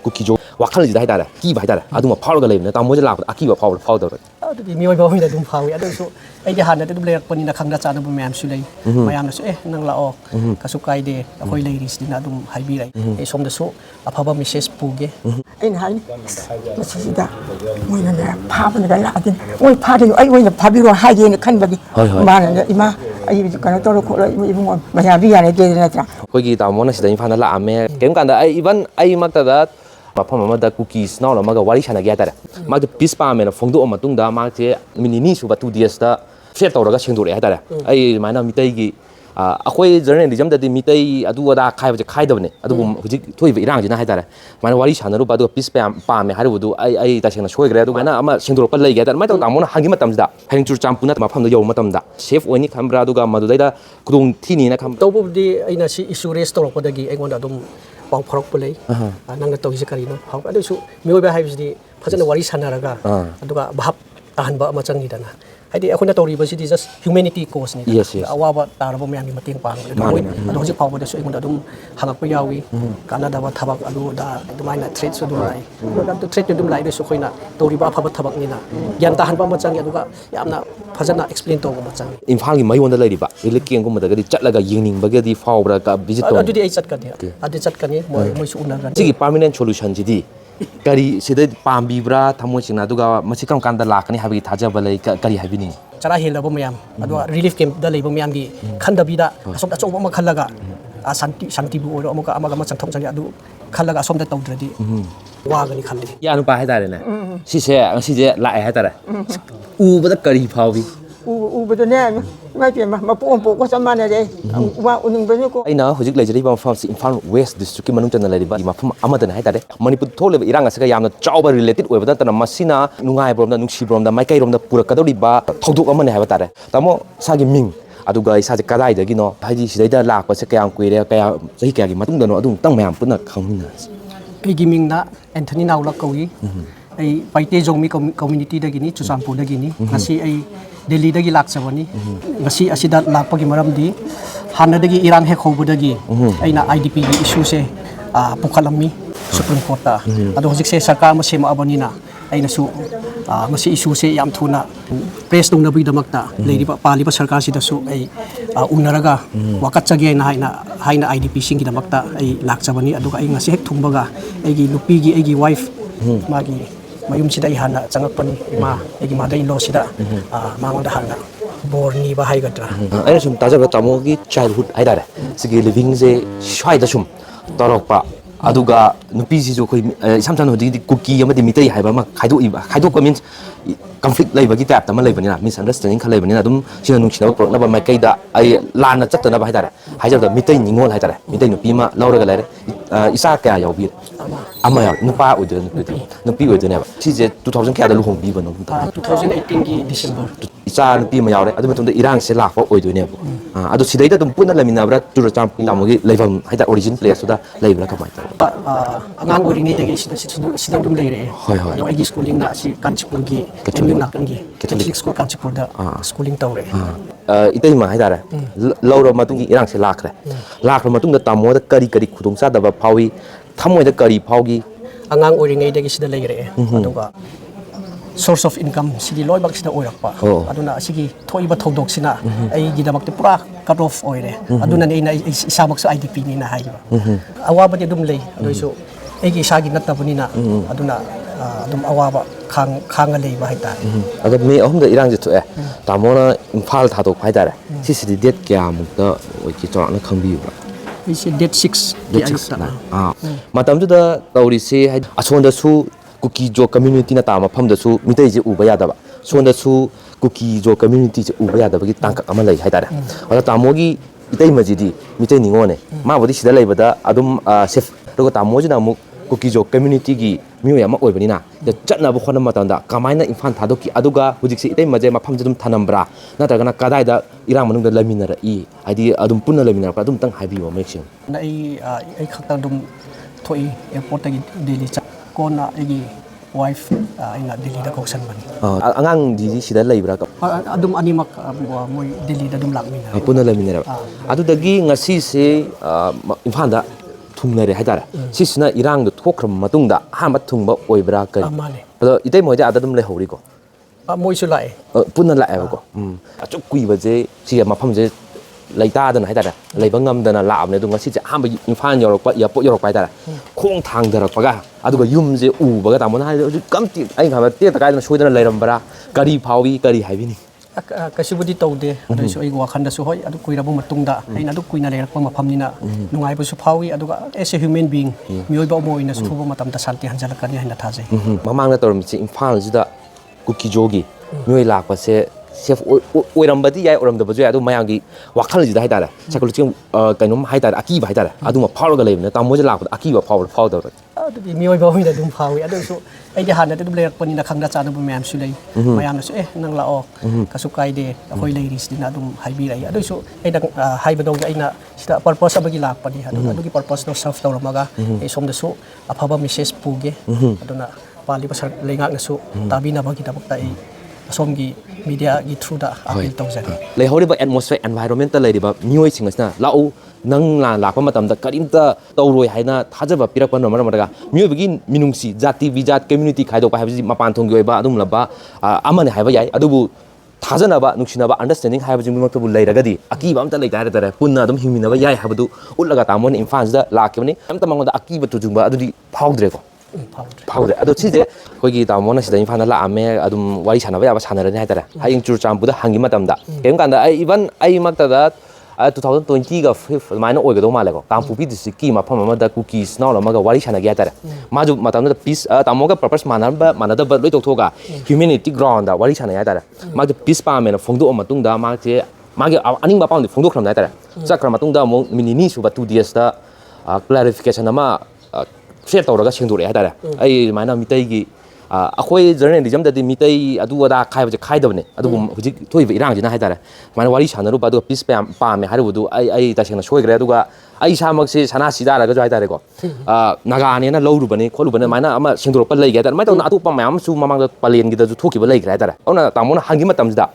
kukijo wakal jida haidara ki haidara aduma phawga leibna tamoje lak akiba phawda adudi mioi ba hoina dum phawi adu ai de hanna dum leyak pani na khangda chana bu mayam su lei mayam na su nang lao kasu kai de akoi leiris dina dum haibi rai e som da su aphaba message puge ai hai masida moina na phaba na la din oi phade ai oi na phabiro haige ne khan bagi ma na ima ai kana to ko ibung mayam bi ya ne de na tra kogi tamona sida Imphal la ame kem kanda ai even ai makta da mafam amada cookies naw amaga wari sana gya tare magde piece pa mena phongdo amatung da magje minini suba 2 days da share tawraga sengdore ha tare ai maina mitai gi akhoi journalism da mitai adu ada khaidabne adu hujik thoiba irang jina ha tare maina wari sana ru ba do piece pa me haru du ai ta sengna soigre adu maina ama sengdor pa lei gya tare mai ta amona hangi matam da haring Churachandpur na mafam da yow matam da safe oini khambra adu ga madu da kudung thini na kham tobu di aina si issue raise tawrak padagi aingonda dum pang phorok pulai nangna tawisi karino hau adu su mioi ba haibisi fajana wari sanaraga aduga bahap tahanba ama changi dana haidi akhona tori ba sidi just humanity cause ni awaba tarabo myam mating pang adu hoji pawba da su ingonda dum hangak pa yawi kana da ba thabak adu da dumaina threat su dum lai dum threat dum lai su khoina tori ba phaba thabak ni na yan tahanba ma changi aduga yamna fajana explain to ma changi Imphal gi mayon da lai ba ilekeng gum da gadi chatlaga yingning ba gadi fawbra ka visit to adu di ai chat kani adu chat kani moi su unaga sigi permanent solution jidi kari sida pambibra thamoi singna duga masikam kanda lakani habi thajaba lai kari habini chara helaba mayam adu relief camp da leiba mayam gi khandabida asom da chongba ma khallaga santi bu oro amuka amaga ma changthong changi adu khallaga asom da tawdradi wagani khalli ya nu pa haidare na si je la haidare u bada kari phawi u bada ne mai pe ma pom ko samana de wa uning bani ko aina hojik lejari ba mafam si Imphal West district ki manung chana lariba mafam amada na haidare Manipur thole iranga saka yamna chawba related oibada tana masina nungai bromda nungsi bromda maikai romda purakadori ba thodok amane haiba tare tamo sagi ming aduga isa je kadai dagi no haidi sidaida lakpa se kayam kuire kaya sahi kaya gi matung da no adum tang mayam puna khangmina pigi ming na Anthony Naulak kawi ai Paite-Zomi community dagi ni Churachandpur dagi ni ngasi ai Delhi dagi laksabani ngasi asida lakpagi maramdi hana dagi irang hek hobudagi aina IDP gi issue se pukhalami Supreme Court ta ado hojik se sarkar ma sema abani na aina su ngasi issue se yam thuna press tung nabi damakta leiriba paliba sarkar sida su ai unaraga wakatchage na haina IDP sing gi damakta ai laksabani aduga ai ngasi hek thumbaga aigi nupi gi aigi wife magi mayum sida ihana changakpani ma egi madai lo sida mangonda hana borni ba haigadra aina sum tajaba tamo gi childhood haidare sigi living je shwai da sum torokpa aduga nupi si jo khoi samsan hodi cookie amadi mitai haiba ma khaido ko means conflict laiba gi tap tama laiba ni na misunderstanding khalai bani na dum sina nungsinaba prokna ba mai kaida ai lana chatna ba haidare haijabda mitai ningol haidare mitai nupi ma lauraga laire isa kaya yawbi ama ya nupa udu nupi udu ne ba si je 2000 kaya da luhong bi ba no 2018 gi December isa nupi ma yawre adu matunda irang se lakwa oidu ne ba adu sidaida dum punna lamina bra Churachandpur tamogi laifam haida origin place suda laibra ka mai angang uri ni dagi sida dum leire hoi yo agi schooling na si Kanchipur gi Naktangi Catholic school Kanchipur da schooling tawre itai ma haidare laura matungi irang se lakre matungda tamo da kari khudong sa da ba phawi thamoi da kari phawgi angang uri ngai dagi sida leire aduga source of income sidi loibak sida oirakpa aduna asigi thoiba thodok sina ai gidamakte pura cut off oire aduna nei na isamak sa IDP ni na haiba awaba de dum lei adoiso egi isagi nattabuni na aduna adum awaba khanga lei ba haita aga me ahum da irang je thoe tamona Imphal thadok haidare sidi date kya mukta oiki chorna khangbi ba isi date 6 di ayukta matam ju da tawri se asonda su cookie jo community na tama pham da su mitai je uba ya da ba sonda su cookie jo community je uba ya da ba gi tangka ama lai haidare ala tamogi itai majidi mitai ningone ma bodi sida lai bada adum safe ro tamoji na mu cookie jo community gi miyo ya ma oibani na da chatna bu khona mata da kamaina Imphal thadoki aduga hujik se itai maje ma pham jadum thanambra na ta gana kadai da irang manung da laminara I adi adum punna laminara pa adum tang haibi wa mexing na ai khakta dum thoi airport gi Delhi kona egi wife ina Delhi da koksan man angang di sida laibra ka adum animak moi Delhi da dum lakmina punna laminara adu dagi ngasi se Imphal da ꯊꯨꯡꯅꯔꯦ ꯍꯥꯏꯇꯥꯔꯦ ꯁꯤꯁꯤꯅ ꯏꯔꯥꯡꯗꯣ ꯊꯣꯛꯈ꯭ꯔꯕ ꯃꯇꯨꯡꯗ ꯑꯍꯥꯟꯕ ꯊꯨꯡꯕ ꯑꯣꯏꯕ꯭ꯔꯥ ꯀꯔꯤ ꯃꯥꯅꯦ ꯑꯗꯣ ꯏꯇꯩ ꯃꯣꯏꯗꯤ ꯑꯥꯗ ꯑꯗꯨꯝ ꯂꯩꯍꯧꯔꯤꯀꯣ ꯃꯣꯏꯁꯨ ꯂꯥꯛꯑꯦ ꯄꯨꯟꯅ ꯂꯥꯛꯑꯦꯕꯀꯣ ꯑꯁꯨꯛ ꯀꯨꯏꯕꯁꯦ ꯁꯤ ꯃꯐꯝꯁꯦ ꯂꯩꯇꯥꯗꯅ ꯍꯥꯏꯇꯥꯔꯦ ꯂꯩꯕ ꯉꯝꯗꯅ ꯂꯥꯛꯑꯕꯅꯦ ꯑꯗꯣ ꯉꯁꯤꯁꯦ ꯑꯍꯥꯟꯕ ꯏꯝꯐꯥꯜ ꯌꯧꯔꯛꯄ ꯏꯌꯥꯔꯄꯣꯔꯠ ꯌꯧꯔꯛꯄ ꯍꯥꯏꯇꯥꯔꯦ ꯈꯣꯡ ꯊꯥꯡꯊꯔꯛꯄꯒ ꯑꯗꯨꯒ ꯌꯨꯝꯁꯦ ꯎꯕꯒ ꯇꯥꯃꯣꯅ ꯍꯥꯏꯗꯤ ꯍꯧꯖꯤꯛ ꯑꯩꯅ ꯈꯟꯕ ꯇꯦꯛꯇ ꯀꯥꯏꯗꯅ ꯁꯣꯏꯗꯅ ꯂꯩꯔꯝꯕ꯭ꯔꯥ ꯀꯔꯤ ꯐꯥꯎꯏ ꯀꯔꯤ ꯍꯥꯏꯕꯤꯅꯤ ꯀꯩꯁꯨꯕꯨꯗꯤ ꯇꯧꯗꯦ ꯑꯗꯨꯁꯨ ꯑꯩꯒꯤ ꯋꯥꯈꯜꯗꯁꯨ ꯍꯣꯏ ꯑꯗꯨ ꯀꯨꯏꯔꯕ ꯃꯇꯨꯡꯗ ꯑꯩꯅ ꯑꯗꯨ ꯀꯨꯏꯅ ꯂꯩꯔꯛꯄ ꯃꯐꯝꯅꯤꯅ ꯅꯨꯡꯉꯥꯏꯕꯁꯨ ꯐꯥꯎꯏ ꯑꯗꯨꯒ ꯑꯦꯁ ꯑꯦ ꯍ꯭ꯌꯨꯃꯦꯟ ꯕꯤꯡ ꯃꯤꯑꯣꯏꯕ ꯑꯃ ꯑꯣꯏꯅꯁꯨ ꯊꯨꯕ ꯃꯇꯝꯗ ꯁꯥꯟꯇꯤ ꯍꯟꯖꯤꯜꯂꯛꯀꯅꯤ ꯍꯥꯏꯅ ꯊꯥꯖꯩ ꯃꯃꯥꯡꯗ ꯇꯧꯔꯝꯃꯤꯁꯦ ꯏꯝꯐꯥꯜꯁꯤꯗ ꯀꯨꯀꯤꯖꯣꯒꯤ ꯃꯤꯑꯣꯏ ꯂꯥꯛꯄꯁꯦ ꯁꯦꯐ ꯑꯣꯏꯔꯝꯕꯗꯤ ꯌꯥꯏ ꯑꯣꯏꯔꯝꯗꯕꯁꯨ ꯌꯥꯏ ꯑꯗꯨ ꯃꯌꯥꯝꯒꯤ ꯋꯥꯈꯜꯁꯤꯗ ꯍꯥꯏꯇꯥꯔꯦ ꯁꯥꯏꯀꯣꯂꯣꯖꯤꯀꯦꯜ ꯀꯩꯅꯣꯝ ꯍꯥꯏꯇꯥꯔꯦ ꯑꯀꯤꯕ ꯍꯥꯏꯇꯥꯔꯦ ꯑꯗꯨꯃ ꯐꯥꯎꯔꯒ ꯂꯩꯕꯅꯦ ꯇꯥꯃꯣꯁꯦ ꯂꯥꯛꯄꯗ ꯑꯀꯤꯕ ꯐꯥꯎꯗꯕ꯭ꯔꯥ ꯑꯗꯨꯗꯤ ꯃꯤꯑꯣꯏꯕ ꯑꯣꯏꯅ ꯑꯗꯨꯝ ꯐꯥꯎꯏ ꯑꯗꯨꯁꯨ ꯑꯩꯗꯤ ꯍꯥꯟꯅꯗꯤ ꯑꯗꯨꯝ ꯂꯩꯔꯛꯄꯅꯤꯅ ꯈꯪꯅ ꯆꯥꯅꯕ ꯃꯌꯥꯝꯁꯨ ꯂꯩ ꯃꯌꯥꯝꯅꯁꯨ ꯅꯪ ꯂꯥꯛꯑꯣ ꯀꯩꯁꯨ ꯀꯥꯏꯗꯦ ꯑꯩꯈꯣꯏ ꯂꯩꯔꯤꯁꯤꯅ ꯑꯗꯨꯝ ꯍꯥꯏꯕꯤꯔꯛꯏ ꯑꯗꯨꯁꯨ ꯑꯩꯅ ꯍꯥꯏꯕꯗꯧꯅ ꯑꯩꯅ ꯁꯤꯗ ꯄꯔꯄꯁ ꯑꯃꯒꯤ ꯂꯥꯛꯄꯅꯤ ꯑꯗꯨꯒꯤ ꯄꯔꯄꯁꯇꯣ ꯁꯔꯐ ꯇꯧꯔꯝꯃꯒ ꯑꯩ ꯁꯣꯝꯗꯁꯨ ꯑꯐꯕ ꯃꯦꯁꯦꯖ ꯄꯨꯒꯦ ꯑꯗꯨꯅ ꯄꯥꯜꯂꯤꯕ ꯂꯩꯉꯥꯛꯅꯁꯨ ꯇꯥꯕꯤꯅꯕꯒꯤꯗꯃꯛꯇ ꯑꯩ ꯑꯁꯣꯝꯒꯤ ꯃꯤꯗꯤꯌꯥꯒꯤ ꯊ꯭ꯔꯨꯗ ꯑꯄꯤꯜ ꯇꯧꯖꯔꯤ ꯂꯩꯍꯧꯔꯤꯕ ꯑꯦꯠꯃꯣꯁꯐꯤꯌꯔ ꯑꯦꯟꯚꯥꯏꯔꯣꯟꯃꯦꯟꯇ ꯂꯩꯔꯤꯕ ꯃꯤꯑꯣꯏꯁꯤꯡ ꯑꯁꯤꯅ ꯂꯥꯛꯎ ꯅꯪ ꯂꯥꯛꯄ ꯃꯇꯝꯗ ꯀꯔꯤꯝꯇ ꯇꯧꯔꯣꯏ ꯍꯥꯏꯅ ꯊꯥꯖꯕ ꯄꯤꯔꯛꯄꯅ ꯃꯔꯝ ꯑꯣꯏꯔꯒ ꯃꯤꯑꯣꯏꯕꯒꯤ ꯃꯤꯅꯨꯡꯁꯤ ꯖꯥꯇꯤ ꯕꯤꯖꯥꯠ ꯀꯝꯃ꯭ꯌꯨꯅꯤꯇꯤ ꯈꯥꯏꯗꯣꯛꯄ ꯍꯥꯏꯕꯁꯤ ꯃꯄꯥꯟ ꯊꯣꯡꯒꯤ ꯑꯣꯏꯕ ꯑꯗꯨꯒꯨꯝꯂꯕ ꯑꯃꯅꯤ ꯍꯥꯏꯕ ꯌꯥꯏ ꯑꯗꯨꯕꯨ ꯊꯥꯖꯅꯕ ꯅꯨꯡꯁꯤꯅꯕ ꯑꯟꯗꯔꯁꯇꯦꯟꯗꯤꯡ ꯍꯥꯏꯕꯁꯤꯃꯛꯇꯕꯨ ꯂꯩꯔꯒꯗꯤ ꯑꯀꯤꯕ ꯑꯝꯇ ꯂꯩꯇꯦ ꯍꯥꯏꯇꯥꯔꯦ ꯄꯨꯟꯅ ꯑꯗꯨꯝ ꯍꯤꯡꯃꯤꯟꯅꯕ ꯌꯥꯏ ꯍꯥꯏꯕꯗꯨ ꯎꯠꯂꯒ ꯇꯥꯃꯣꯅ ꯏꯝꯐꯥꯜꯁꯤꯗ ꯂꯥꯛꯈꯤꯕꯅꯤ ꯑꯝꯇ ꯃꯉꯣꯟꯗ ꯑꯀꯤꯕ ꯇꯨꯖꯨꯡꯕ ꯑꯗꯨꯗꯤ ꯐꯥꯎꯗ꯭ꯔꯦꯀꯣ ꯐꯥꯎꯗ꯭ꯔꯦ ꯑꯗꯣ ꯁꯤꯁꯦ ꯑꯩꯈꯣꯏꯒꯤ ꯇꯥꯃꯣꯅ ꯁꯤꯗ ꯏꯝꯐꯥꯜꯗ ꯂꯥꯛꯑꯝꯃꯦ ꯑꯗꯨꯝ ꯋꯥꯔꯤ ꯁꯥꯟꯅꯕ ꯌꯥꯕ ꯁꯥꯟꯅꯔꯅꯤ ꯍꯥꯏꯇꯥꯔꯦ ꯍꯌꯦꯡ ꯆꯨꯔꯆꯥꯟꯄꯨꯔꯗ ꯍꯪꯈꯤ ꯃꯇꯝꯗ ꯀꯔꯤꯒꯨꯝꯕ ꯀꯥꯟꯗ ꯑꯩꯃꯛꯇꯗ 2020ꯒ 5 ꯑꯗꯨꯃꯥꯏꯅ ꯑꯣꯏꯒꯗꯧ ꯃꯥꯜꯂꯦꯀꯣ ꯀꯥꯡꯄꯣꯛꯄꯤ ꯗꯤꯁꯇ꯭ꯔꯤꯛꯀꯤ ꯃꯐꯝ ꯑꯃꯗ ꯀꯨꯀꯤꯁ ꯅꯥꯎꯜ ꯑꯃꯒ ꯋꯥꯔꯤ ꯁꯥꯟꯅꯒꯦ ꯍꯥꯏꯇꯥꯔꯦ ꯃꯥꯁꯨ ꯃꯇꯝꯗꯨꯗ ꯄꯤꯁ ꯇꯥꯃꯣꯒ ꯄꯔꯄꯁ ꯃꯥꯟꯅꯗꯕ ꯂꯣꯏ ꯇꯧꯊꯣꯛꯑꯒ ꯍ꯭ꯌꯨꯃꯦꯅꯤꯇꯤ ꯒ꯭ꯔꯥꯎꯟꯗ ꯋꯥꯔꯤ ꯁꯥꯟꯅꯩ ꯍꯥꯏꯇꯥꯔꯦ ꯃꯥꯁꯦ ꯄꯤꯁ ꯄꯥꯝꯃꯦꯅ ꯐꯣꯡꯗꯣꯛꯑ ꯃꯇꯨꯡꯗ ꯃꯥꯒꯤ ꯑꯅꯤꯡꯕ ꯑꯄꯥꯝꯕꯗꯤ ꯐꯣꯡꯗꯣꯛꯈ꯭ꯔꯕꯅꯦ ꯍꯥꯏꯇꯥꯔꯦ ꯆꯠꯈ꯭ꯔ ꯃꯇꯨꯡꯗ ꯑꯃꯨꯛ ꯅꯨꯃꯤꯠ ꯅꯤꯅꯤ ꯁꯨꯕ 2 daysꯇ ꯀ꯭ꯂꯥꯔꯤꯐꯤꯀꯦꯁꯟ ꯑꯃ ꯐ꯭ꯔꯦꯠ ꯇꯧꯔꯒ ꯁꯦꯡꯗꯣꯔꯛꯑꯦ ꯍꯥꯏꯇꯥꯔꯦ ꯑꯩ ꯑꯗꯨꯃꯥꯏꯅ ꯃꯤꯇꯩꯒꯤ ꯑꯩꯈꯣꯏ ꯖꯔꯅꯦꯂꯤꯖꯝꯗꯗꯤ ꯃꯤꯇꯩ ꯑꯗꯨ ꯑꯗꯥ ꯈꯥꯏꯕꯁꯦ ꯈꯥꯏꯗꯕꯅꯦ ꯑꯗꯨꯕꯨ ꯍꯧꯖꯤꯛ ꯊꯣꯛꯏꯕ ꯏꯔꯥꯡꯁꯤꯅ ꯍꯥꯏꯇꯥꯔꯦ ꯁꯨꯃꯥꯏꯅ ꯋꯥꯔꯤ ꯁꯥꯟꯅꯔꯨꯕ ꯑꯗꯨꯒ ꯄꯤꯁ ꯄꯥꯝꯃꯦ ꯍꯥꯏꯔꯨꯕꯗꯨ ꯑꯩ ꯇꯁꯦꯡꯅ ꯁꯣꯏꯈ꯭ꯔꯦ ꯑꯗꯨꯒ ꯑꯩ ꯏꯁꯥꯃꯛꯁꯦ ꯁꯅꯥ ꯁꯤꯗꯥꯔꯒꯁꯨ ꯍꯥꯏꯇꯥꯔꯦꯀꯣ ꯅꯥꯒꯥꯅꯦꯅ ꯂꯧꯔꯨꯕꯅꯤ ꯈꯣꯠꯂꯨꯕꯅꯤ ꯑꯗꯨꯃꯥꯏꯅ ꯑꯃ ꯁꯦꯡꯗꯣꯔꯛꯄ ꯂꯩꯒꯦ ꯍꯥꯏꯇꯥꯔꯦ ꯑꯗꯨꯃꯥꯏꯅ ꯇꯧꯅ ꯑꯇꯣꯞꯄ ꯃꯌꯥꯝ ꯑꯃꯁꯨ ꯃꯃꯥꯡꯗ ꯄꯂꯦꯟꯒꯤꯗꯁꯨ ꯊꯣꯛꯈꯤꯕ ꯂꯩꯈ꯭ರೆ ꯍꯥꯏꯇꯥꯔꯦ ꯑꯗꯨꯅ ꯇꯥꯃꯣꯅ ꯍꯪꯈꯤ ꯃꯇꯝꯁꯤꯗ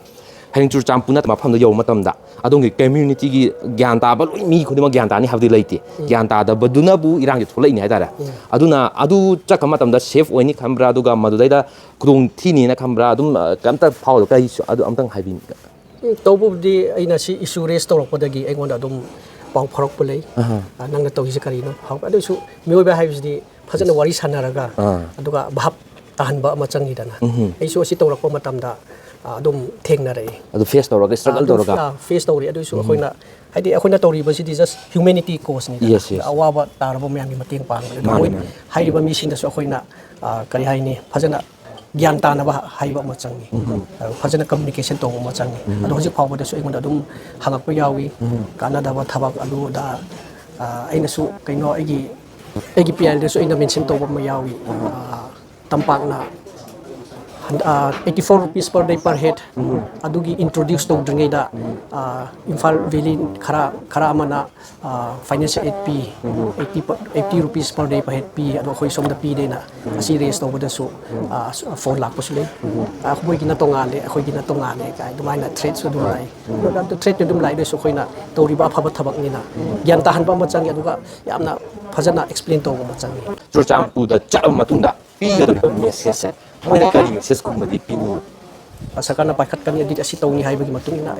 ꯍꯌꯦꯡ ꯆꯨꯔꯆꯥꯟꯄꯨꯔ ꯅꯠꯇꯕ ꯃꯐꯝꯗ ꯌꯧꯕ ꯃꯇꯝꯗ ꯑꯗꯣꯝꯒꯤ ꯀꯝꯃ꯭ꯌꯨꯅꯤꯇꯤꯒꯤ ꯒ꯭ꯌꯥꯟ ꯇꯥꯕ ꯂꯣꯏ ꯃꯤ ꯈꯨꯗꯤꯡꯃꯛ ꯒ꯭ꯌꯥꯟ ꯇꯥꯅꯤ ꯍꯥꯏꯕꯗꯤ ꯂꯩꯇꯦ ꯒ꯭ꯌꯥꯟ ꯇꯥꯗꯕꯗꯨꯅꯕꯨ ꯏꯔꯥꯡꯁꯦ ꯊꯣꯛꯂꯛꯏꯅꯤ ꯍꯥꯏꯇꯥꯔꯦ ꯑꯗꯨꯅ ꯑꯗꯨ ꯆꯠꯈ꯭ꯔ ꯃꯇꯝꯗ ꯁꯦꯐ ꯑꯣꯏꯅꯤ ꯈꯟꯕ꯭ꯔꯥ ꯑꯗꯨꯒ ꯃꯗꯨꯗꯩꯗ ꯈꯨꯗꯣꯡ ꯊꯤꯅꯤꯅ ꯈꯟꯕ꯭ꯔꯥ ꯑꯗꯨꯝ ꯀꯩꯝꯇ ꯐꯥꯎꯗ ꯀꯔꯤꯁꯨ ꯑꯗꯨ ꯑꯝꯇꯪ ꯍꯥꯏꯕꯤꯅꯤ ꯇꯧꯕꯕꯨꯗꯤ ꯑꯩꯅ ꯁꯤ ꯏꯁꯨ ꯔꯦꯁ ꯇꯧꯔꯛꯄꯗꯒꯤ ꯑꯩꯉꯣꯟꯗ ꯑꯗꯨꯝ ꯄꯥꯎ ꯐꯥꯎꯔꯛꯄ ꯂꯩ ꯅꯪꯅ ꯇꯧꯔꯤꯁꯦ ꯀꯔꯤꯅꯣ ꯐꯥꯎꯔꯛꯄ ꯑꯗꯨꯁꯨ ꯃꯤꯑꯣꯏꯕ ꯍꯥꯏꯕꯁꯤꯗꯤ ꯐꯖꯅ ꯋꯥꯔꯤ ꯁꯥꯟꯅꯔꯒ ꯑꯗꯨꯒ ꯚꯥꯞ ꯇꯥꯍꯟꯕ ꯑꯃ ꯆꯪꯉꯤꯗꯅ ꯑꯩꯁꯨ ꯑꯁꯤ ꯇꯧꯔꯛꯄ ꯃꯇꯝꯗ ꯑꯗꯨꯝ ꯊꯦꯡꯅꯔꯛꯏ ꯑꯗꯨ ꯐꯦꯁ ꯇꯧꯔꯒ ꯁ꯭ꯇ꯭ꯔꯒꯜ ꯇꯧꯔꯒ ꯐꯦꯁ ꯇꯧꯔꯤ ꯑꯗꯨꯁꯨ ꯑꯩꯈꯣꯏꯅ ꯍꯥꯏꯗꯤ ꯑꯩꯈꯣꯏꯅ ꯇꯧꯔꯤꯕꯁꯤꯗꯤ ꯖꯁ ꯍ꯭ꯌꯨꯃꯦꯅꯤꯇꯤ ꯀꯣꯁꯅꯤꯗꯅ ꯑꯋꯥꯕ ꯇꯥꯔꯕ ꯃꯌꯥꯝꯒꯤ ꯃꯇꯦꯡ ꯄꯥꯡꯕꯅꯤ ꯃꯣꯏ ꯍꯥꯏꯔꯤꯕ ꯃꯤꯁꯤꯡꯗꯁꯨ ꯑꯩꯈꯣꯏꯅ ꯀꯔꯤ ꯍꯥꯏꯅꯤ ꯐꯖꯅ ꯒ꯭ꯌꯥꯟ ꯇꯥꯅꯕ ꯍꯥꯏꯕ ꯑꯃ ꯆꯪꯉꯤ ꯐꯖꯅ ꯀꯝꯃꯨꯅꯤꯀꯦꯁꯟ ꯇꯧꯕ ꯑꯃ ꯆꯪꯉꯤ ꯑꯗꯣ ꯍꯧꯖꯤꯛ ꯐꯥꯎꯕꯗꯁꯨ ꯑꯩꯉꯣꯟꯗ ꯑꯗꯨꯝ ꯍꯪꯉꯛꯄ ꯌꯥꯎꯏ ꯀꯥꯟꯅꯗꯕ ꯊꯕꯛ ꯑꯗꯨꯗ ꯑꯩꯅꯁꯨ ꯀꯩꯅꯣ ꯑꯩꯒꯤ ꯄꯤ ꯑꯥꯏꯗꯁꯨ ꯑꯩꯅ ꯃꯦꯟꯁꯟ ꯇꯧꯕ ꯑꯃ ꯌꯥꯎꯏ ꯇꯝꯄꯥꯛꯅ 84 rupees per day per head adugi introduce tawdringeida Imphal Valley khara amana financial aid p 80 rupees per day per head p ado khoi somda pi deina asi raise tawbadasu 4 lakh pasulei khoi gina tongale khoi gina tongale kai dumaina threat su dum lai do threat dum lai desu khoina tawriba phaba thabak nina gyan tahan ba ma changi aduga yamna fajana explain tawba ma changi Churachandpur cha matunda pi message ꯃꯣꯏꯅ ꯀꯔꯤ ꯃꯦꯁꯦꯖꯀꯨꯝꯕꯗꯤ ꯄꯤꯅꯤꯡꯕ ꯁꯔꯀꯥꯔꯅ ꯄꯥꯏꯈꯠꯀꯅꯤ ꯑꯗꯨꯗꯤ ꯑꯁꯤ ꯇꯧꯅꯤ ꯍꯥꯏꯕꯒꯤ ꯃꯇꯨꯡ ꯏꯟꯅ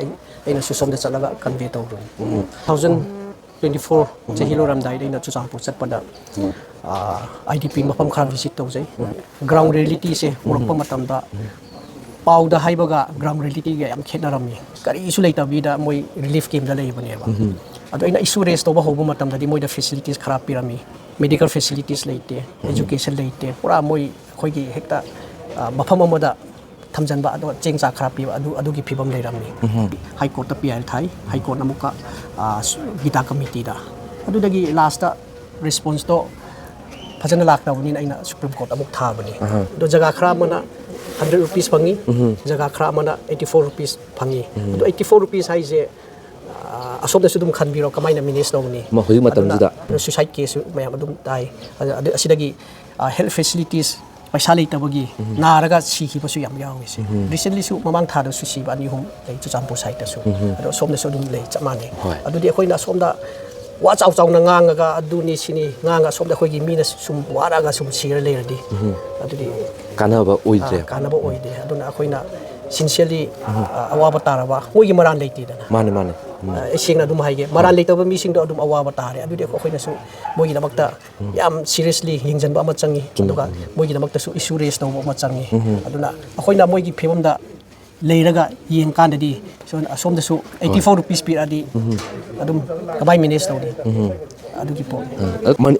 ꯑꯩꯅꯁꯨ ꯁꯣꯝꯗ ꯆꯠꯂꯒ ꯀꯟꯚꯦ ꯇꯧꯗꯣꯏꯅꯤ 2024 ꯆꯍꯤ ꯂꯣꯏꯔꯝꯗꯥꯏꯗ ꯑꯩꯅ ꯆꯨꯔꯆꯥꯟꯄꯨꯔ ꯆꯠꯄꯗ IDP ꯃꯐꯝ ꯈꯔ ꯚꯤꯖꯤꯠ ꯇꯧꯖꯩ ꯒ꯭ꯔꯥꯎꯟ ꯔꯤꯌꯦꯂꯤꯇꯤꯁꯦ ꯎꯔꯛꯄ ꯃꯇꯝꯗ ꯄꯥꯎꯗ ꯍꯥꯏꯕꯒ ꯒ꯭ꯔꯥꯎꯟ ꯔꯤꯌꯦꯂꯤꯇꯤꯒ ꯌꯥꯝ ꯈꯦꯠꯅꯔꯝꯃꯤ ꯀꯔꯤꯁꯨ ꯂꯩꯇꯕꯤꯗ ꯃꯣꯏ ꯔꯤꯂꯤꯐ ꯀꯦꯝꯗ ꯂꯩꯕꯅꯦꯕ ꯑꯗꯣ ꯑꯩꯅ ꯏꯁꯨ ꯔꯦꯁ ꯇꯧꯕ ꯍꯧꯕ ꯃꯇꯝꯗꯗꯤ ꯃꯣꯏꯗ ꯐꯦꯁꯤꯂꯤꯇꯤꯁ ꯈꯔ ꯄꯤꯔꯝꯃꯤ ꯃꯦꯗꯤꯀꯦꯜ ꯐꯦꯁꯤꯂꯤꯇꯤꯁ ꯂꯩꯇꯦ ꯑꯦꯖꯨꯀꯦꯁꯟ ꯂꯩꯇꯦ ꯄꯨꯔꯥ ꯃꯣꯏ ꯑꯩꯈꯣꯏꯒꯤ ꯍꯦꯛꯇ ꯃꯐꯝ ꯑꯃꯗ ꯊꯝꯖꯟꯕ ꯑꯗꯨꯒ ꯆꯦꯡ ꯆꯥꯛ ꯈꯔ ꯄꯤꯕ ꯑꯗꯨꯒꯤ ꯐꯤꯕꯝ ꯂꯩꯔꯝꯃꯤ ꯍꯥꯏ ꯀꯣꯔꯠꯇ ꯄꯤꯌꯥꯏ ꯊꯥꯏ ꯍꯥꯏ ꯀꯣꯔꯠꯅ ꯑꯃꯨꯛꯀ ꯒꯤꯇꯥ ꯀꯃꯤꯇꯤꯗ ꯑꯗꯨꯗꯒꯤ ꯂꯥꯁꯇ ꯔꯦꯁꯄꯣꯟꯁꯇꯣ ꯐꯖꯅ ꯂꯥꯛꯇꯕꯅꯤꯅ ꯑꯩꯅ ꯁꯨꯄ꯭ꯔꯤꯝ ꯀꯣꯔꯠ ꯑꯃꯨꯛ ꯊꯥꯕꯅꯤ ꯑꯗꯣ ꯖꯒꯥ ꯈꯔ ꯑꯃꯅ 100 rupees ꯐꯪꯉꯤ ꯖꯒꯥ ꯈꯔ ꯑꯃꯅ 84 rupees ꯐꯪꯉꯤ ꯑꯗꯣ 84 rupees ꯍꯥꯏꯁꯦ ꯑꯁꯣꯝꯗꯁꯨ ꯑꯗꯨꯝ ꯈꯟꯕꯤꯔꯣ ꯀꯃꯥꯏꯅ ꯃꯦꯅꯦꯖ ꯇꯧꯒꯅꯤ ꯍꯧꯖꯤꯛ ꯃꯇꯝꯁꯤꯗ ꯁꯨꯏꯁꯥꯏꯠ ꯀꯦꯁ ꯃꯌꯥꯝ ꯑꯗꯨꯝ ꯇꯥꯏ ꯑꯁꯤꯗꯒꯤ ꯍꯦꯜꯊ ꯐꯦꯁꯤꯂꯤꯇꯤꯁ ꯄꯩꯁꯥ ꯂꯩꯇꯕꯒꯤ ꯅꯥꯔꯒ ꯁꯤꯈꯤꯕꯁꯨ ꯌꯥꯝ ꯌꯥꯎꯏ ꯁꯤ ꯔꯤꯁꯦꯟꯠꯂꯤꯁꯨ ꯃꯃꯥꯡ ꯊꯥꯗꯁꯨ ꯁꯤꯕ 2-3 ꯂꯩ ꯆꯨꯔꯆꯥꯟꯄꯨꯔ ꯁꯥꯏꯠꯇꯁꯨ ꯑꯗꯣ ꯁꯣꯝꯗꯁꯨ ꯑꯗꯨꯝ ꯂꯩ ꯆꯞ ꯃꯥꯟꯅꯩ ꯑꯗꯨꯗꯤ ꯑꯩꯈꯣꯏꯅ ꯁꯣꯝꯗ ꯋꯥ ꯆꯥꯎ ꯆꯥꯎꯅ ꯉꯥꯡꯉꯒ ꯑꯗꯨꯅꯤ ꯁꯤꯅꯤ ꯉꯥꯡꯉꯒ ꯁꯣꯝꯗ ꯑꯩꯈꯣꯏꯒꯤ ꯃꯤꯅ ꯁꯨꯝ ꯋꯥꯔꯒ ꯁꯨꯝ ꯁꯤꯔ ꯂꯩꯔꯗꯤ ꯑꯗꯨꯗꯤ ꯀꯥꯟꯅꯕ ꯑꯣꯏꯗ꯭ꯔꯦ ꯀꯥꯟꯅꯕ ꯑꯣꯏꯗꯦ ꯑꯗꯨꯅ ꯑꯩꯈꯣꯏꯅ ꯁꯤꯟꯁꯤꯌꯔꯂꯤ ꯑꯋꯥꯕ ꯇꯥꯔꯕ ꯃꯣꯏꯒꯤ ꯃꯔꯥꯟ ꯂꯩꯇꯦꯗꯅ ꯃꯥꯅꯦ ꯃꯥꯅꯦ ꯁꯦꯡꯅ ꯑꯗꯨꯝ ꯍꯥꯏꯒꯦ ꯃꯔꯥꯟ ꯂꯩꯇꯕ ꯃꯤꯁꯤꯡꯗꯣ ꯑꯗꯨꯝ ꯑꯋꯥꯕ ꯇꯥꯔꯦ ꯑꯗꯨꯗꯤ ꯑꯩꯈꯣꯏꯅꯁꯨ ꯃꯣꯏꯒꯤꯗꯃꯛꯇ ꯌꯥꯝ ꯁꯤꯔꯤꯌꯁꯂꯤ ꯌꯦꯡꯁꯤꯟꯕ ꯑꯃ ꯆꯪꯉꯤ ꯑꯗꯨꯒ ꯃꯣꯏꯒꯤꯗꯃꯛꯇꯁꯨ ꯏꯁꯨ ꯔꯦꯁ ꯇꯧꯕ ꯑꯃ ꯆꯪꯉꯤ ꯑꯗꯨꯅ ꯑꯩꯈꯣꯏꯅ ꯃꯣꯏꯒꯤ ꯐꯤꯕꯝꯗ ꯂꯩꯔꯒ ꯌꯦꯡꯀꯥꯟꯗꯗꯤ ꯑꯁꯣꯝꯗꯁꯨ 84 rupees ꯄꯤꯔꯛꯑꯗꯤ ꯑꯗꯨꯝ ꯀꯃꯥꯏ ꯃꯦꯅꯦꯖ ꯇꯧꯅꯤ ꯑꯗꯨꯒꯤ ꯄꯣꯠ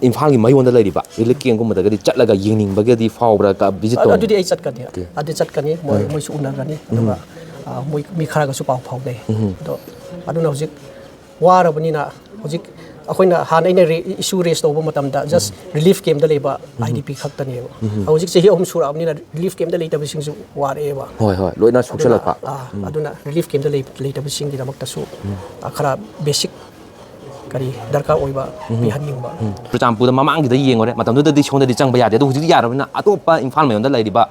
ꯏꯝꯐꯥꯜꯒꯤ ꯃꯌꯣꯟꯗ ꯂꯩꯔꯤꯕ ꯔꯤꯂꯤꯐ ꯀꯦꯝꯒꯨꯝꯕꯗꯒꯗꯤ ꯆꯠꯂꯒ ꯌꯦꯡꯅꯤꯡꯕꯒꯗꯤ ꯐꯥꯎꯕ꯭ꯔꯥ ꯚꯤꯖꯤꯠ ꯇꯧ ꯑꯗꯨꯗꯤ ꯑꯩ ꯆꯠꯀꯅꯤ ꯑꯗꯨꯗꯤ ꯆꯠꯀꯅꯤ ꯃꯣꯏꯁꯨ ꯎꯅꯒꯅꯤ ꯑꯗꯨꯒ ꯃꯣꯏ ꯃꯤ ꯈꯔꯒꯁꯨ ꯄꯥꯎ ꯐꯥꯎꯅꯩ ꯑꯗꯣ ꯑꯗꯨꯅ ꯍꯧꯖꯤꯛ ꯋꯥꯔꯕꯅꯤ나 ꯍꯧꯖꯤꯛ ꯑꯩꯈꯣꯏꯅ ꯍꯥꯟꯅ ꯑꯩꯅ ꯏꯁꯨ ꯔꯦꯁ ꯇꯧꯕ ꯃꯇꯝꯗ ꯖꯁ ꯔꯤꯂꯤꯐ ꯀꯦꯝꯗ ꯂꯩꯕ IDP ꯈꯛꯇꯅꯦꯕ ꯍꯧꯖꯤꯛ ꯆꯍꯤ 3 ꯁꯨꯔꯛꯑꯕꯅꯤꯅ ꯔꯤꯂꯤꯐ ꯀꯦꯝꯗ ꯂꯩꯇꯕꯁꯤꯡꯁꯨ ꯋꯥꯔꯛꯑꯦꯕ ꯍꯣꯏ ꯍꯣꯏ ꯂꯣꯏꯅ ꯁꯣꯛꯆꯜꯂꯛꯄ ꯑꯗꯨꯅ ꯔꯤꯂꯤꯐ ꯀꯦꯝꯗ ꯂꯩꯇꯕꯁꯤꯡꯒꯤꯗꯃꯛꯇꯁꯨ ꯈꯔ ꯕꯦꯁꯤꯛ ꯀꯔꯤ ꯗꯔꯀꯥꯔ ꯑꯣꯏꯕ ꯄꯤꯍꯟꯅꯤꯡꯕ ꯆꯨꯔꯆꯥꯟꯄꯨꯔꯗ ꯃꯃꯥꯡꯒꯤꯗ ꯌꯦꯡꯉꯨꯔꯦ ꯃꯇꯝꯗꯨꯗꯗꯤ ꯁꯣꯝꯗꯗꯤ ꯆꯪꯕ ꯌꯥꯗꯦ ꯑꯗꯣ ꯍꯧꯖꯤꯛꯇꯤ ꯌꯥꯔꯕꯅꯤꯅ ꯑꯇꯣꯞꯄ ꯏꯝꯐꯥꯜ ꯃꯌꯣꯟꯗ ꯂꯩꯔꯤꯕ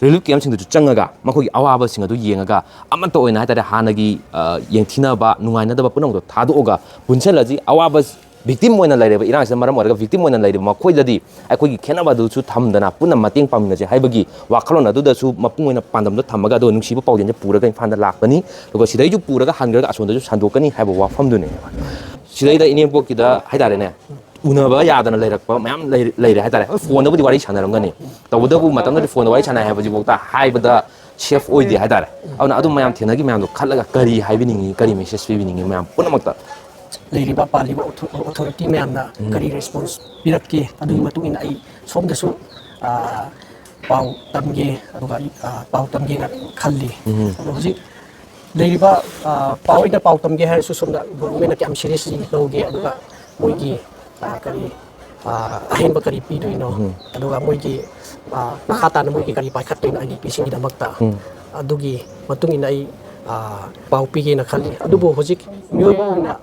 ꯔꯤꯂꯤꯐ ꯀꯦꯝꯞꯁꯤꯡꯗꯨꯁꯨ ꯆꯪꯉꯒ ꯃꯈꯣꯏꯒꯤ ꯑꯋꯥꯕꯁꯤꯡ ꯑꯗꯨ ꯌꯦꯡꯉꯒ ꯑꯃꯠꯇ ꯑꯣꯏꯅ ꯍꯥꯏꯇꯥꯔꯦ ꯍꯥꯟꯅꯒꯤ ꯌꯦꯡꯊꯤꯅꯕ ꯅꯨꯡꯉꯥꯏꯅꯗꯕ ꯄꯨꯝꯅꯃꯛꯇꯣ ꯊꯥꯗꯣꯛꯑꯒ ꯄꯨꯟꯁꯤꯜꯂꯁꯤ ꯑꯋꯥꯕ victim ꯑꯣꯏꯅ ꯂꯩꯔꯤꯕ ꯏꯔꯥꯡꯁꯤꯅ ꯃꯔꯝ ꯑꯣꯏꯔꯒ victim ꯑꯣꯏꯅ ꯂꯩꯔꯤꯕ ꯃꯈꯣꯏꯗꯗꯤ ꯑꯩꯈꯣꯏꯒꯤ ꯈꯦꯟꯅꯕꯗꯨꯁꯨ ꯊꯝꯗꯅ ꯄꯨꯟꯅ ꯃꯇꯦꯡ ꯄꯥꯡꯃꯤꯟꯅꯁꯦ ꯍꯥꯏꯕꯒꯤ ꯋꯥꯈꯜꯂꯣꯟ ꯑꯗꯨꯗꯁꯨ ꯃꯄꯨꯡ ꯑꯣꯏꯅ ꯄꯥꯟꯗꯝꯗꯣ ꯊꯝꯃꯒ ꯑꯗꯨꯒ ꯅꯨꯡꯁꯤꯕ ꯄꯥꯎꯖꯦꯜꯁꯦ ꯄꯨꯔꯒ ꯏꯝꯐꯥꯜꯗ ꯂꯥꯛꯄꯅꯤ ꯑꯗꯨꯒ ꯁꯤꯗꯩꯁꯨ ꯄꯨꯔꯒ ꯍꯟꯈ꯭ꯔꯒ ꯑꯁꯣꯝꯗꯁꯨ ꯁꯟꯗꯣꯛꯀꯅꯤ ꯍꯥꯏꯕ ꯋꯥꯐꯝꯗꯨꯅꯦ ꯁꯤꯗꯩꯗ ꯏꯅꯦꯝꯄꯣꯛꯀꯤꯗ ꯍꯥꯏꯇꯥꯔꯦꯅꯦ ꯎꯅꯕ ꯌꯥꯗꯅ ꯂꯩꯔꯛꯄ ꯃꯌꯥꯝ ꯂꯩꯔꯦ ꯍꯥꯏꯇꯥꯔꯦ ꯐꯣꯟꯗꯕꯨꯗꯤ ꯋꯥꯔꯤ ꯁꯥꯟꯅꯔꯝꯒꯅꯤ ꯇꯧꯕꯇꯕꯨ ꯃꯇꯝꯗꯨꯗꯤ ꯐꯣꯟꯗ ꯋꯥꯔꯤ ꯁꯥꯟꯅꯩ ꯍꯥꯏꯕꯁꯤꯐꯥꯎꯗ ꯍꯥꯏꯕꯗ ꯁꯦꯐ ꯑꯣꯏꯗꯦ ꯍꯥꯏꯇꯥꯔꯦ ꯑꯗꯨꯅ ꯑꯗꯨꯝ ꯃꯌꯥꯝ ꯊꯦꯡꯅꯈꯤ ꯃꯌꯥꯝꯗꯣ ꯈꯜꯂꯒ ꯀꯔꯤ ꯍꯥꯏꯕꯤꯅꯤꯡꯉꯤ ꯀꯔꯤ ꯃꯦꯁꯦꯖ ꯄꯤꯕꯤꯅꯤꯡꯉꯤ ꯃꯌꯥꯝ ꯄꯨꯝꯅꯃꯛꯇ ꯂꯩꯔꯤꯕ ꯄꯥꯜꯂꯤꯕ ꯑꯣꯊꯣꯔꯤꯇꯤ ꯃꯌꯥꯝꯅ ꯀꯔꯤ ꯔꯦꯁꯄꯣꯟꯁ ꯄꯤꯔꯛꯀꯦ ꯑꯗꯨꯒꯤ ꯃꯇꯨꯡ ꯏꯟꯅ ꯑꯩ ꯁꯣꯝꯗꯁꯨ ꯄꯥꯎ ꯇꯝꯒꯦ ꯑꯗꯨꯒ ꯄꯥꯎ ꯇꯝꯒꯦꯅ ꯈꯜꯂꯤ ꯑꯗꯣ ꯍꯧꯖꯤꯛ ꯂꯩꯔꯤꯕ ꯑꯩꯅ ꯄꯥꯎ ꯇꯝꯒꯦ ꯍꯥꯏꯔꯁꯨ ꯁꯣꯝꯗ ꯒꯣꯔꯃꯦꯟꯅ ꯀꯌꯥꯝ ꯁꯤꯔꯤꯌꯁꯂꯤ ꯂꯧꯒꯦ ꯑꯗꯨꯒ ꯃꯣꯏꯒꯤ ꯀꯔꯤ ꯑꯍꯦꯟꯕ ꯀꯔꯤ ꯄꯤꯗꯣꯏꯅꯣ ꯑꯗꯨꯒ ꯃꯣꯏꯒꯤ ꯃꯈꯥ ꯇꯥꯅ ꯃꯣꯏꯒꯤ ꯀꯔꯤ ꯄꯥꯏꯈꯠꯇꯣꯏꯅꯣ IDPꯁꯤꯡꯒꯤꯗꯃꯛꯇ ꯑꯗꯨꯒꯤ ꯃꯇꯨꯡ ꯏꯟꯅ ꯑꯩ ꯄꯥꯎ ꯄꯤꯒꯦꯅ ꯈꯜꯂꯤ ꯑꯗꯨꯕꯨ ꯍꯧꯖꯤꯛ ꯃꯤꯑꯣꯏꯕ ꯑꯣꯏꯅ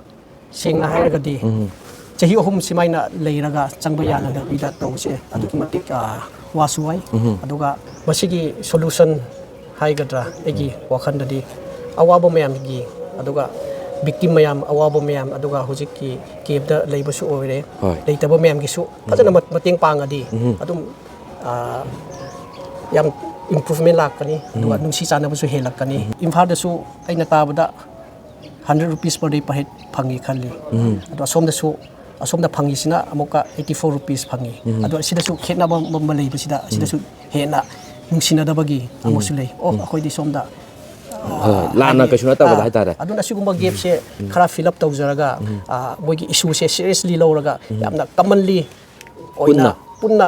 ꯁꯦꯡꯅ ꯍꯥꯏꯔꯒꯗꯤ ꯆꯍꯤ 3 ꯁꯨꯃꯥꯏꯅ ꯂꯩꯔꯒ ꯆꯪꯕ ꯌꯥꯅꯗꯕꯤꯗ ꯇꯧꯕꯁꯦ ꯑꯗꯨꯛꯀꯤ ꯃꯇꯤꯛ ꯋꯥꯁꯨ ꯋꯥꯏ ꯑꯗꯨꯒ ꯃꯁꯤꯒꯤ ꯁꯣꯂꯨꯁꯟ ꯍꯥꯏꯒꯗ꯭ꯔꯥ ꯑꯩꯒꯤ ꯋꯥꯈꯜꯗꯗꯤ ꯑꯋꯥꯕ ꯃꯌꯥꯝꯒꯤ ꯑꯗꯨꯒ victim ꯃꯌꯥꯝ ꯑꯋꯥꯕ ꯃꯌꯥꯝ ꯑꯗꯨꯒ ꯍꯧꯖꯤꯛꯀꯤ ꯀꯦꯝꯞꯇ ꯂꯩꯕꯁꯨ ꯑꯣꯏꯔꯦ ꯂꯩꯇꯕ ꯃꯌꯥꯝꯒꯤꯁꯨ ꯐꯖꯅ ꯃꯇꯦꯡ ꯄꯥꯡꯉꯗꯤ ꯑꯗꯨꯝ ꯌꯥꯝ ꯏꯝꯄ꯭ꯔꯨꯚꯃꯦꯟ ꯂꯥꯛꯀꯅꯤ ꯑꯗꯨꯒ ꯅꯨꯡꯁꯤ ꯆꯥꯟꯅꯕꯁꯨ ꯍꯦꯜꯂꯛꯀꯅꯤ ꯏꯝꯐꯥꯜꯗꯁꯨ ꯑꯩꯅ ꯇꯥꯕꯗ 100 rupees per day per head ꯐꯪꯉꯤ ꯈꯜꯂꯤ ꯑꯗꯣ ꯑꯁꯣꯝꯗ ꯐꯪꯉꯤꯁꯤ나 ꯑꯃꯨꯛꯀ 84 rupees ꯐꯪꯉꯤ ꯑꯗꯣ ꯑꯁꯤꯗꯁꯨ ꯈꯦꯠꯅꯕ ꯑꯃ ꯂꯩꯕꯁꯤꯗ ꯑꯁꯤꯗꯁꯨ ꯍꯦꯟꯅ ꯅꯨꯡꯁꯤꯅꯗꯕꯒꯤ ꯑꯃꯁꯨ ꯂꯩ ꯑꯩꯈꯣꯏꯗꯤ ꯁꯣꯝꯗ ꯂꯥꯟꯅ ꯀꯩꯁꯨ ꯅꯠꯇꯕꯗ ꯍꯥꯏꯇꯥꯔꯦ ꯑꯗꯨꯅ ꯁꯤꯒꯨꯝꯕ ꯒꯦꯞꯁꯦ ꯈꯔ ꯐꯤꯜ ꯑꯞ ꯇꯧꯖꯔꯒ ꯃꯣꯏꯒꯤ ꯏꯁꯨꯁꯦ ꯁꯤꯔꯤꯌꯁꯂꯤ ꯂꯧꯔꯒ ꯌꯥꯝꯅ ꯀꯃꯟꯂꯤ ꯑꯣꯏꯅ ꯄꯨꯟꯅ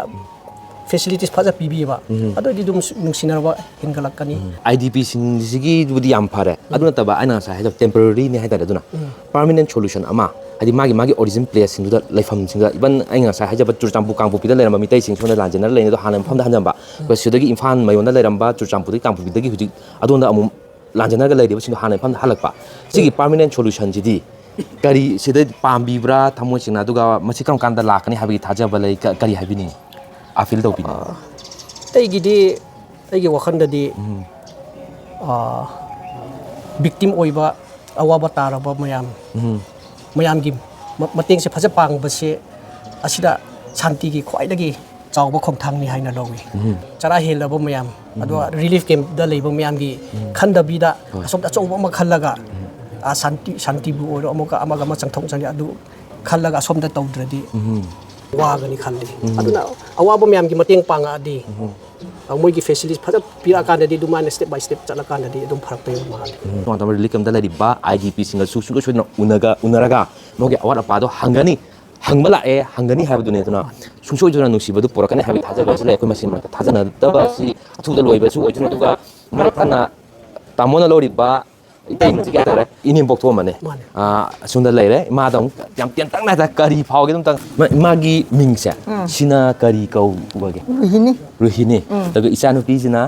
ꯐꯦꯁꯤꯂꯤꯇꯤꯁ ꯐꯖ ꯄꯤꯕꯤꯕ ꯑꯗꯨꯑꯣꯏꯗꯤ ꯑꯗꯨꯝ ꯅꯨꯡꯁꯤꯅꯔꯕ ꯍꯦꯟꯒꯠꯂꯛꯀꯅꯤ IDPꯁꯤꯡꯁꯤꯒꯤꯕꯨꯗꯤ ꯌꯥꯝ ꯐꯔꯦ ꯑꯗꯨ ꯅꯠꯇꯕ ꯑꯩꯅ ꯉꯁꯥꯏ ꯍꯥꯏꯖꯕ ꯇꯦꯝꯄꯔꯔꯤꯅꯤ ꯍꯥꯏꯇꯥꯔꯦ ꯑꯗꯨꯅ ꯄꯥꯔꯃꯤꯅꯦꯟ ꯁꯣꯂꯨꯁꯟ ꯑꯃ ꯍꯥꯏꯗꯤ ꯃꯥꯒꯤ ꯑꯣꯔꯤꯖꯤꯟ ꯄ꯭ꯂꯦꯁꯁꯤꯡꯗꯨꯗ ꯂꯩꯐꯝꯁꯤꯡꯗ ꯏꯚꯟ ꯑꯩꯅ ꯉꯁꯥꯏ ꯍꯥꯏꯖꯕ ꯆꯨꯔꯆꯥꯟꯄꯨꯔ ꯀꯥꯡꯄꯣꯛꯄꯤꯗ ꯂꯩꯔꯝꯕ ꯃꯤꯇꯩꯁꯤꯡ ꯁꯣꯝꯗ ꯂꯥꯟꯖꯦꯟꯅꯔ ꯂꯩꯅꯗꯣ ꯍꯥꯟꯅ ꯃꯐꯝꯗ ꯍꯟꯖꯟꯕ ꯑꯩꯈꯣꯏ ꯁꯤꯗꯒꯤ ꯏꯝꯐꯥꯜ ꯃꯌꯣꯟꯗ ꯂꯩꯔꯝꯕ ꯆꯨꯔꯆꯥꯟꯄꯨꯔꯗꯒꯤ ꯀꯥꯡꯄꯣꯛꯄꯤꯗꯒꯤ ꯍꯧꯖꯤꯛ ꯑꯗꯣꯝꯗ ꯑꯃꯨꯛ ꯂꯥꯟꯖꯦꯟꯅꯔꯒ ꯂꯩꯔꯤꯕꯁꯤꯡꯗꯣ ꯍꯥꯟꯅ ꯃꯐꯝꯗ ꯍꯜꯂꯛꯄ ꯁꯤꯒꯤ ꯄꯥꯔꯃꯤꯅꯦꯟ ꯁꯣꯂꯨꯁꯟꯁꯤꯗꯤ ꯀꯔꯤ ꯁꯤꯗ ꯄꯥꯝꯕꯤꯕ꯭ꯔꯥ ꯊꯃꯣꯏꯁꯤꯡꯅ ꯑꯗꯨꯒ ꯃꯁꯤ ꯀꯔꯝ ꯀꯥꯟꯗ ꯂꯥꯛꯀꯅꯤ ꯍꯥꯏꯕꯒꯤ ꯊꯥꯖꯕ ꯂꯩ ꯀꯔꯤ ꯍꯥꯏꯕꯤꯅꯤꯡꯉꯤ ꯑꯐꯤꯜ ꯇꯧꯕꯤꯅꯤꯡꯉꯤ ꯑꯩꯒꯤ ꯋꯥꯈꯜꯗꯗꯤ victim ꯑꯣꯏꯕ ꯑꯋꯥꯕ ꯇꯥꯔꯕ ꯃꯌꯥꯝꯒꯤ ꯃꯇꯦꯡꯁꯦ ꯐꯖ ꯄꯥꯡꯕꯁꯦ ꯑꯁꯤꯗ ꯁꯥꯟꯇꯤꯒꯤ ꯈ꯭ꯋꯥꯏꯗꯒꯤ ꯆꯥꯎꯕ ꯈꯣꯡꯊꯥꯡꯅꯤ ꯍꯥꯏꯅ ꯂꯧꯏ ꯆꯔꯥ ꯍꯦꯜꯂꯕ ꯃꯌꯥꯝ ꯑꯗꯨꯒ ꯔꯤꯂꯤꯐ ꯀꯦꯝꯞꯇ ꯂꯩꯕ ꯃꯌꯥꯝꯒꯤ ꯈꯟꯗꯕꯤꯗ ꯑꯁꯣꯝꯗ ꯑꯆꯧꯕ ꯑꯃ ꯈꯜꯂꯒ ꯁꯥꯟꯇꯤꯕꯨ ꯑꯣꯏꯔꯣ ꯑꯃꯒ ꯑꯃ ꯆꯪꯊꯣꯛ ꯆꯪꯁꯤꯟ ꯑꯗꯨ ꯈꯜꯂꯒ ꯑꯁꯣꯝꯗ ꯇꯧꯗ꯭ꯔꯗꯤ ꯋꯥꯒꯅꯤ ꯈꯜꯂꯤ ꯑꯗꯨꯅ ꯑꯋꯥꯕ ꯃꯌꯥꯝꯒꯤ ꯃꯇꯦꯡ ꯄꯥꯡꯉꯛꯑꯗꯤ ꯃꯣꯏꯒꯤ ꯐꯦꯁꯤꯂꯤꯇꯤ ꯐꯖ ꯄꯤꯔꯛꯑꯀꯥꯟꯗꯗꯤ ꯑꯗꯨꯃꯥꯏꯅ ꯁ꯭ꯇꯦꯞ ꯕꯥꯏ ꯁ꯭ꯇꯦꯞ ꯆꯠꯂꯀꯥꯟꯗꯗꯤ ꯑꯗꯨꯝ ꯐꯔꯛꯄ ꯃꯥꯜꯂꯤ ꯇꯣꯉꯥꯟ ꯔꯤꯂꯤꯐ ꯀꯦꯝꯞꯇ ꯂꯩꯔꯤꯕ IDPꯁꯤꯡꯒꯁꯨ ꯁꯨꯡꯁꯣꯏ ꯁꯣꯏꯗꯅ ꯎꯅꯔꯒ ꯃꯣꯏꯒꯤ ꯑꯋꯥꯠ ꯑꯄꯥꯗꯣ ꯍꯪꯕ ꯂꯥꯛꯑꯦ ꯍꯪꯒꯅꯤ ꯍꯥꯏꯕꯗꯨꯅꯦ ꯑꯗꯨꯅ ꯁꯨꯡꯁꯣꯏ ꯁꯣꯏꯗꯅ ꯅꯨꯡꯁꯤꯕꯗꯨ ꯄꯨꯔꯛꯀꯅꯤ ꯍꯥꯏꯕꯒꯤ ꯊꯥꯖꯕꯁꯨ ꯂꯩ ꯑꯩꯈꯣꯏ ꯃꯁꯦꯟ ꯃꯔꯛꯇ ꯊꯥꯖꯅꯗꯕ ꯑꯁꯤ ꯑꯊꯨꯕꯗ ꯂꯣꯏꯕꯁꯨ ꯑꯣꯏꯗꯣꯏꯅꯤ ꯑꯗꯨꯒ ꯃꯔꯛ ꯊꯠꯅ ꯇꯥꯃꯣꯅ ꯂꯧꯔꯤꯕ ꯏꯇꯩꯃꯁꯤꯒꯤ ꯍꯥꯏꯇꯥꯔꯦ ꯏꯅꯦꯝꯄꯣꯛ ꯑꯃꯅꯦ ꯑꯁꯣꯝꯗ ꯂꯩꯔꯦ ꯏꯃꯥꯗ ꯑꯃꯨꯛ ꯌꯥꯝ ꯇꯦꯟꯇꯛꯅ ꯍꯥꯏꯇꯥꯔꯦ ꯀꯔꯤ ꯐꯥꯎꯒꯦ ꯑꯗꯨꯝꯇꯪ ꯃꯥꯒꯤ ꯃꯤꯡꯁꯦ ꯁꯤꯅ ꯀꯔꯤ ꯀꯧꯕꯒꯦ ꯔꯨꯍꯤꯅꯤ ꯑꯗꯨꯒ ꯏꯆꯥꯅꯨꯄꯤꯁꯤꯅ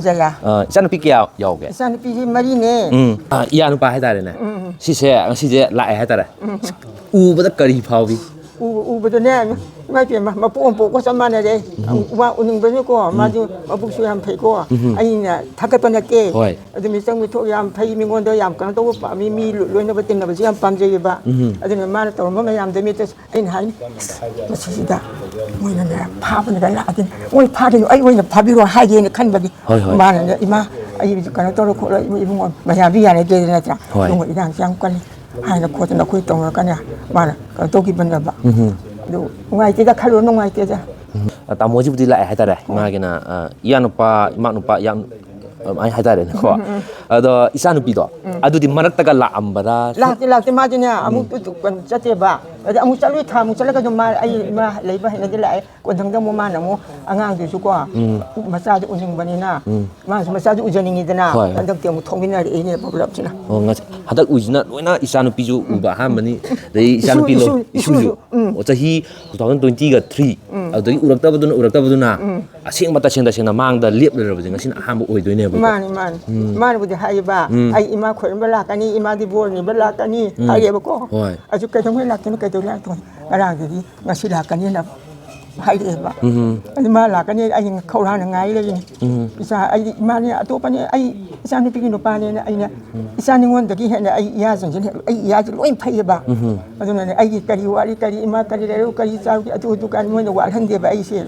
ꯖꯌꯥ ꯏꯆꯥꯅꯨꯄꯤ ꯀꯌꯥ ꯌꯥꯎꯒꯦ ꯏꯆꯥꯅꯨꯄꯤꯁꯤ 4ꯅꯦ ꯏꯌꯥ ꯅꯨꯄꯥ ꯍꯥꯏꯇꯥꯔꯦꯅꯦ ꯁꯤꯁꯦ ꯉꯁꯤꯁꯦ ꯂꯥꯛꯑꯦ ꯍꯥꯏꯇꯥꯔꯦ ꯎꯕꯗ ꯀꯔꯤ ꯐꯥꯎꯏ ꯎꯕꯗꯅꯦ ไม่เปลี่ยนมาปุ๊บก็สมานเลยว่าอุ่นไปนี่ก็มาดูมาปุ๊บช่วยทำเพก็ไอ้เนี่ยถ้าเกิดเป็นเก๋จะมีสังวิทุกยามเพมีเงินตัวยามกันตัวป่ามีรวยนับเต็มนับเสียมปั๊มใจบ้าอาจจะมาตัวมันไม่ยามจะมีแต่ไอ้ไหนมาสิดาโอ้ยนั่นแหละภาพมันกันละจริงโอ้ยภาพที่ไอ้โอ้ยภาพที่เราให้เย็นขั้นแบบนี้มาเนี่ยอีมาไอ้กันตัวเราคนละอีพวกมาหาวิญญาณเจนะจ๊ะลงอีด่างช่างกันให้เราคุยเราคุยตรงกันเนี่ยมาแล้วตัวกี่เป็นแบบดูง่ายที่จะขลุ่นง่ายที่จะตามโมจิบุตรละให้ตาได้มากินะยานุปามานุปายามไอ้ให้ตาได้นะก็อิสานุปีต่อดูที่มันรักตะกันละอัมบาราละที่มาจีเนี่ยอามุตุกันจะเจ็บบ้าแต่อามุจะลุยทำมุจะแล้วก็จะมาไอ้มาเลยบ้าเห็นจะไหลคนทั้งทั้งมาหนะมุอ่างอยู่สุกว่ามาซาจะอุ่นยังบันนี่นะมาซาจะอุ่นยังงี้นะทั้งทั้งเตียงมุทงวินาทีเนี่ยพอรับจีนะโอ้งั้นฮัตอุ่นนะด้วยนะอิสานุปีจูอุบะฮามันนี่เลยอิสานุปีโลอิชูจูโอ้จะฮี2023กับ3เอาตัวอุรักตะบัดนะเสียงมาตาเสียงนะมังดาเลียบเลยเราจริงๆสินะฮามโอ้ยด้วยเนี่ยมันบุตรไฮบ้าไอ้มาขวัญเวลากันนี่มาดิบัวนี่เวลากันนี่ไฮเบก็อาจุกกันทั้งเวลากันก็ตัวแรกตัวอะไรอย่างนี้มาสิลากันนี่นะไฮเดบ้าอันนี้มาลากันนี่ไอ้ยังเข้าร้านยังไงเลยนี่อิสาไอ้มาเนี่ยตัวปนี่ไอ้อิสานี่ปีกินตัวปนี่นะไอ้เนี่ยอิสานี่วันตะกี้เห็นไอ้ยาสังเกตไอ้ยาจะล้วนไพ่บ้าอันนั้นไอ้กะดีวาลีกะดีมากันแล้วกะดีสาวตัวตุกันมันว่าทันเดียบไอ้เสีย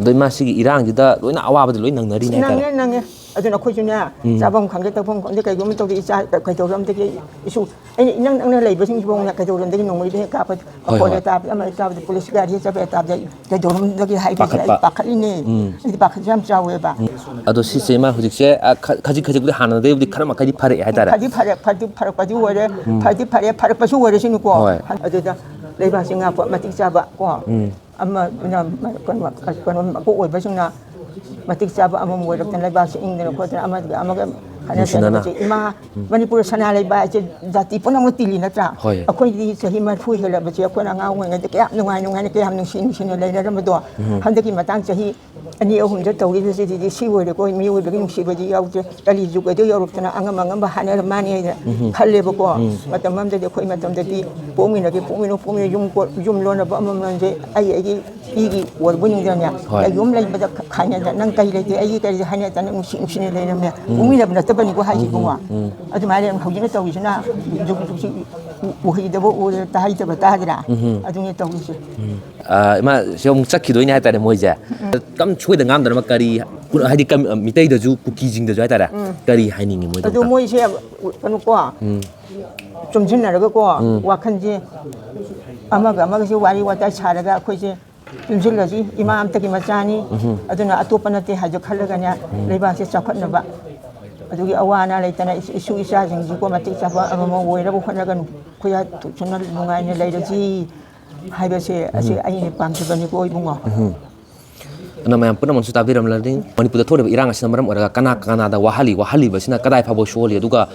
โดยมาสิอิร่างจิตาล้วนเอาว่าไปล้วนนังเนรีเนี่ยนั่งอาจารย์คุยจุเนี่ยจะบังคับจะบังคับจะใครก็ไม่ต้องดีใจใครตัวรำตะกี้อิสุไอ้นั่งเลยไปสิ่งที่บังเนี่ยใครตัวรำตะกี้น้องไม่ได้กล้าไปคนจะตามอะไรตามที่ police guard ที่จะไปตามใครตัวรำตะกี้ให้ไปปักขัดนี่ที่ปักขัดจำเจ้าเว้ยบ้าอะตัวซิสเตมหุ่นเสียขจิก็หานาเดียวดิขนาดมาขจิพาร์เอให้ตาขจิพาร์ปัจจุบันพาร์ปัจจุบันสิ่งนี้ก็อาจจะเลยบ้าสิ่งอ่ะมาติดจับก็อามันคนก็อวยไปสิ่งน่ะมาติดจับอามันมวยรักกันเลยบ้าสิ่งนี้ก็อามันก็ขณะนี้มาวันนี้พูดชนะเลยบ้าจะจัดที่พนักงานตีลีนะจ๊ะคนที่สหิมาพูดเหรอบัจเจียคนอ่างเอาเงินจะแก้นุ่งไงนี่แก้ทำนุ่งชิ้นอะไรนั่นมาตัวฮันตะกี้มาตั้งสหิอันนี้เอาหุ่นจะตัวที่ที่ชีวะเด็กก็มีวันเด็กนุ่งชีวะที่เอาจะกะลีจุกเดี๋ยวยุโรปนะอ่างมังบ้าฮันนี่มาเนี่ยขันเลยบุกว่ามาทำมันจะเด็กคนมาทำจะที่ผมมีนะที่ผมมียุ่มล้วนบ้ามันจะไอ้ที่วันบุญยังเนี่ยไอ้ยุ่มเลยมันจะขันเนี่ยนั่งไกลเลยไอ้ไกลจะฮันเนี่ยจะนุ่งชิ้นอะไรนั่นเนี่ยผมมีแบบนั้นแต่เป็นก็ให้ผมว่าอาจจะหมายถึงเขาจะตัววิชนะจุกบุคคลเดี๋ยวบุตาให้จะบัตรได้ละอาจจะเนี่ยตัววิชมาเชื่อมสักขีดด้วยเนี่ยแต่ในมวยจ้ะก็ช่วยแต่งามแต่มาการีคุณให้ดีกันมีแต่เดี๋ยวจูคุกกี้จริงเดี๋ยวจะให้แต่ละการีให้นิ่งมวยแต่ดูมวยเชื่อกันก็จมชิ้นอะไรก็ว่าขันจีอามาก็ชื่อวารีว่าใจชาแล้วก็คุยจีจมชิ้นเลยจีอิมามตะกี้มาจานี่อาจจะน่ะตัวปนัดที่หายจะขัดเลยกันเนี่ยเลยบางสิ่งจับขัดนะบ้าดูกี่อวานาเลยแต่ในอิสาจริงๆก็มาติดจับว่ามันมวยแล้วบุคคลแล้วกันคุยถูกชนลงไงเนี่ยเลยจีให้ไปเสียไอ้เนี่ยความสุขนี่ก็อีบุ้งอ่ะnama yang pernah mensuta biram lading Manipur thore irang asina maram oraga kana da wahali basina kadai phabo sholi aduga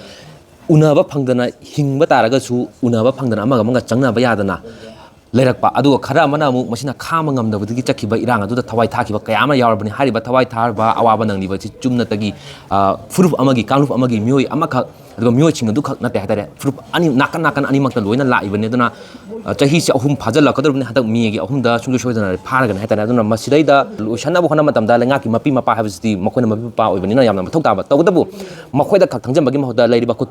unaba phangdana hingba taraga su unaba phangdana amaga manga changna ba yadana leirakpa aduga khara amana mu masina khama ngamdabudigi chakhiba irang aduda thawai thakiba kayama yawrabani hariba thawai tharba awaba nangni ba chumna tagi furup amagi kanlup amagi mioi amaka aduga mioi ching adu khak na te hatare furup ani nakan ani makta loina la ibane duna chahi se ahum phajal kadrubni hatak mi gi ahum da chungju shoidana pharagan hatare aduna masidaida loishana bu khana matam da lenga ki mapi mapa habsti makoina mapi pa oibani na yamna mathok ta ba tawdabu makoida khak thangjam bagi mahda leiriba ku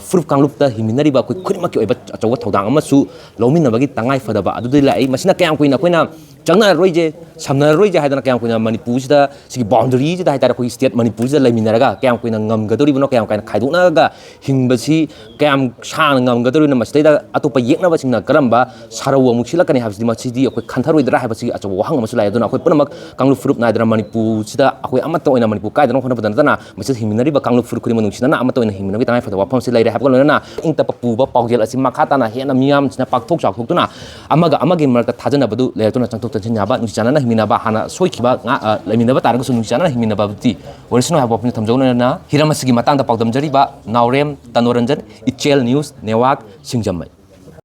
furup kanlup da himinari ba ku khurima ki oiba achawa thodang amasu lomin na bagi tangai fadaba adudai la ai masina kayam kuina koina changna roije samna roije haidana kayam kuina manipur sida sigi boundary sida haidara ko state manipur sida leiminaraga kayam kuina ngamgadori bono kayam kaina khaidona ga hingbasi kayam sang ngamgadori na masida atopa yekna ba singna karamba sarawa muksila kani habsidi masidi akoi khantharoi dra habasi achawa wahang masu lai aduna akoi punamak kanglu furup naidra manipur sida akoi amata oina manipur kaidana khona badana masid himinari ba kanglu furup kuri manung sina amata oina himinari tangai fada wapam silai re habga lona ingta papu ba paujel asi makata na hena miyam sina pakthok chakthok tuna amaga amagi marka thajana badu leituna changthok tansin yaba nungsichana na himinaba hana soikiba nga leminaba taranga su nungsichana na himinaba buti orisino haba pni thamjona na hiramasigi matang da paudam jari ba Naorem Tanoranjan Ichel News Newak Singjamai